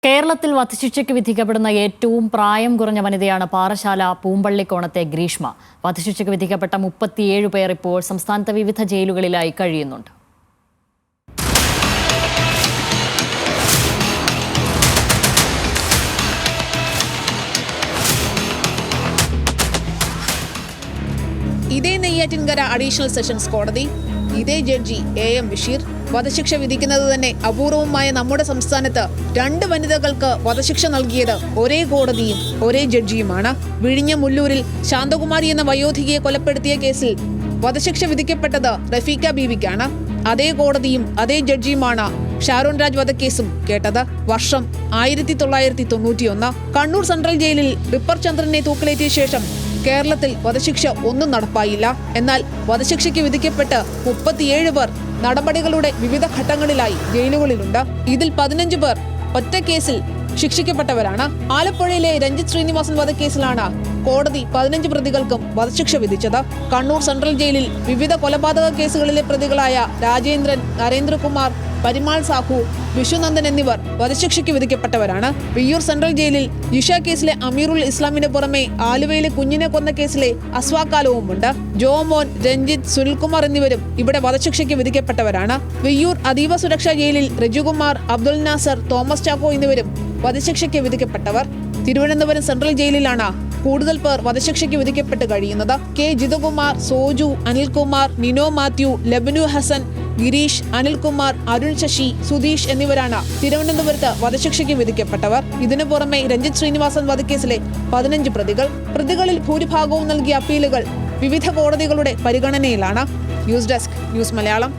കേരളത്തിൽ വധശിക്ഷയ്ക്ക് വിധിക്കപ്പെടുന്ന ഏറ്റവും പ്രായം കുറഞ്ഞ വനിതയാണ് പാറശാല പൂമ്പള്ളിക്കോണത്തെ ഗ്രീഷ്മ. വധശിക്ഷയ്ക്ക് വിധിക്കപ്പെട്ട 37 പേർ ഇപ്പോൾ സംസ്ഥാനത്തെ വിവിധ ജയിലുകളിലായി കഴിയുന്നുണ്ട്. ഇതേ നെയ്യാറ്റിൻകര അഡീഷണൽ സെഷൻസ് കോടതി, ഇതേ ജഡ്ജി AM ബഷീർ. വധശിക്ഷ വിധിക്കുന്നത് തന്നെ അപൂർവമായ നമ്മുടെ സംസ്ഥാനത്ത് 2 വനിതകൾക്ക് വധശിക്ഷ നൽകിയത് ഒരേ കോടതിയും ഒരേ ജഡ്ജിയുമാണ്. വിഴിഞ്ഞ മുല്ലൂരിൽ ശാന്തകുമാരി എന്ന വയോധികയെ കൊലപ്പെടുത്തിയ കേസിൽ വധശിക്ഷ വിധിക്കപ്പെട്ടത് റഫീഖ ബീവിക്കാണ്. അതേ കോടതിയും അതേ ജഡ്ജിയുമാണ് ഷാരോൺ രാജ് വധക്കേസും കേട്ടത്. വർഷം 1991. കണ്ണൂർ സെൻട്രൽ ജയിലിൽ റിപ്പർ ചന്ദ്രനെ തൂക്കിലേറ്റിയ ശേഷം കേരളത്തിൽ വധശിക്ഷ ഒന്നും നടപ്പായില്ല. എന്നാൽ വധശിക്ഷയ്ക്ക് വിധിക്കപ്പെട്ട് 37 പേർ നടപടികളുടെ വിവിധ ഘട്ടങ്ങളിലായി ജയിലുകളിലുണ്ട്. ഇതിൽ 15 പേർ ഒറ്റ കേസിൽ ശിക്ഷിക്കപ്പെട്ടവരാണ്. ആലപ്പുഴയിലെ രഞ്ജിത്ത് ശ്രീനിവാസൻ വധക്കേസിലാണ് കോടതി 15 പ്രതികൾക്കും വധശിക്ഷ വിധിച്ചത്. കണ്ണൂർ സെൻട്രൽ ജയിലിൽ വിവിധ കൊലപാതക കേസുകളിലെ പ്രതികളായ രാജേന്ദ്രൻ, നരേന്ദ്രകുമാർ, പരിമാൾ സാഹു, വിശ്വനന്ദൻ എന്നിവർ വധശിക്ഷയ്ക്ക് വിധിക്കപ്പെട്ടവരാണ്. വിയ്യൂർ സെൻട്രൽ ജയിലിൽ ജിഷ കേസിലെ അമീറുൽ ഇസ്ലാമിന് പുറമെ ആലുവയിലെ കുഞ്ഞിനെ കൊന്ന കേസിലെ അസ്വാക്കാലവുമുണ്ട്. ജോമോൻ, രഞ്ജിത്ത്, സുനിൽകുമാർ എന്നിവരും ഇവിടെ വധശിക്ഷയ്ക്ക് വിധിക്കപ്പെട്ടവരാണ്. വിയ്യൂർ അതീവ സുരക്ഷാ ജയിലിൽ രജുകുമാർ, അബ്ദുൽ നാസർ, തോമസ് ചാക്കോ എന്നിവരും വധശിക്ഷയ്ക്ക് വിധിക്കപ്പെട്ടവർ. തിരുവനന്തപുരം സെൻട്രൽ ജയിലിലാണ് കൂടുതൽ പേർ വധശിക്ഷയ്ക്ക് വിധിക്കപ്പെട്ട് കഴിയുന്നത്. കെ ജിതകുമാർ, സോജു, അനിൽകുമാർ, നിനോ മാത്യു, ലബനു ഹസൻ, ഗിരീഷ്, അനിൽകുമാർ, അരുൺ ശശി, സുധീഷ് എന്നിവരാണ് തിരുവനന്തപുരത്ത് വധശിക്ഷയ്ക്ക് വിധിക്കപ്പെട്ടവർ. ഇതിനു പുറമെ രഞ്ജിത്ത് ശ്രീനിവാസൻ വധക്കേസിലെ 15 പ്രതികളിൽ ഭൂരിഭാഗവും നൽകിയ അപ്പീലുകൾ വിവിധ കോടതികളുടെ പരിഗണനയിലാണ്. News desk, news Malayalam.